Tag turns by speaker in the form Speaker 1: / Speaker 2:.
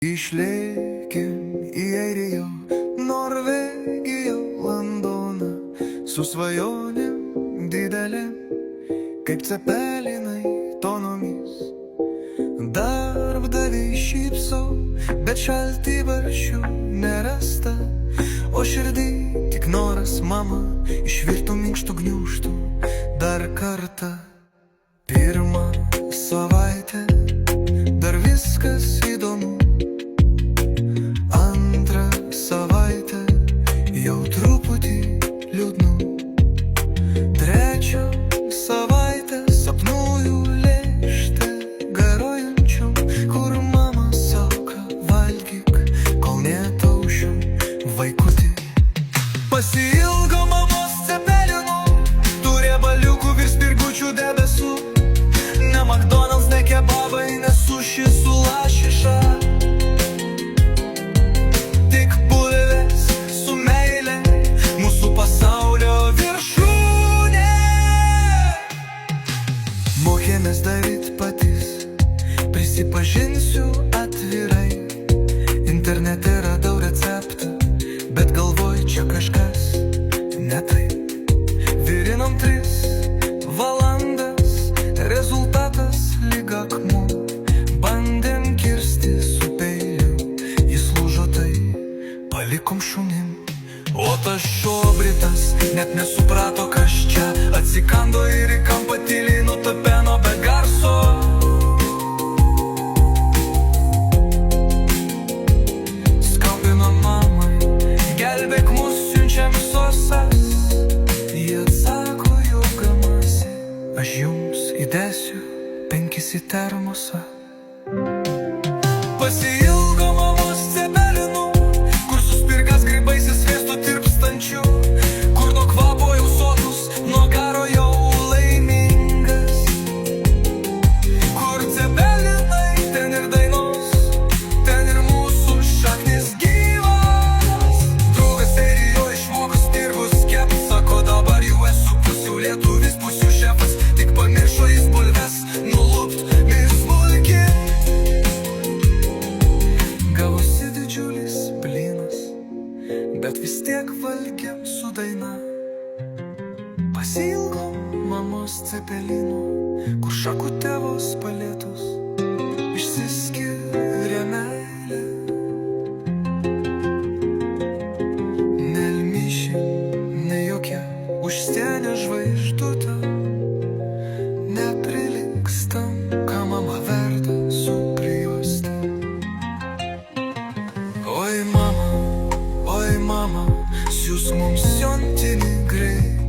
Speaker 1: Išlėkim į Airiją, Norvegiją, Londoną, su svajonėm didelėm, kaip cepelinai tonomis. Darbdaviai šypso, bet šaltibarščių nerasta, o širdį tik noras mama išvirtų minkštų gniūžtų dar kartą. Pirmą savaitę dar viskas įdomu, antrą savaitę jau truputį liūdnu, trečią savaitę sapnuoju lėkštę garuojančiom, kur mama sako valgyk, kol netaušiu vaikutį. Pasiilgo mamos cepelinų, tų riebaliukų virš spirgučių debesų, ne McDonald's, ne kebabai, ne suši su lašiša, tik bulvės su meile, mūsų pasaulio viršūnė. Mokėmės daryt patys, prisipažinsiu atvirai, internete radau receptą, bet galvoju čia kažkas ne taip. Virinom 3 valandas, rezultatas lyg akmuo, bandėm kirsti su peiliu, jis lūžo, tai palikom šunim. O tas šobritas net nesuprato, kas čia, atsikando ir į kampą tyliai nutapeno be garso. Skambino mamai, gelbėk mus, siunčiam sosas, jie atsako juokdamasi, aš jums įdėsiu 5 į termosą. Pasiilgo mamos cepelinų, kur suspirgas grybais į sviesto tirpstančių, kur nuo kvapo jau sotus, nuo garo jau laimingas, kur cepelinai, ten ir dainos, ten ir mūsų šaknis gyvas. Draugas Airijoje išmoko stirgus kept, sako dabar jau esu pusių lietuvis, pusių šefas, tik pamiršo jis bulves nulupt ir smulkinti. Gavosi didžiulis blynas, bet vis tiek valgėm su daina. Pasiilgom mamos cepelinų, kur šakute vos palietus išsiskiria meilė. Ne Elmyšė, ne jokia užsienio žvaigždutė, neprilikstam, ką mama verda su prijuoste. Oi mama, siūsk mums siuntinį greit,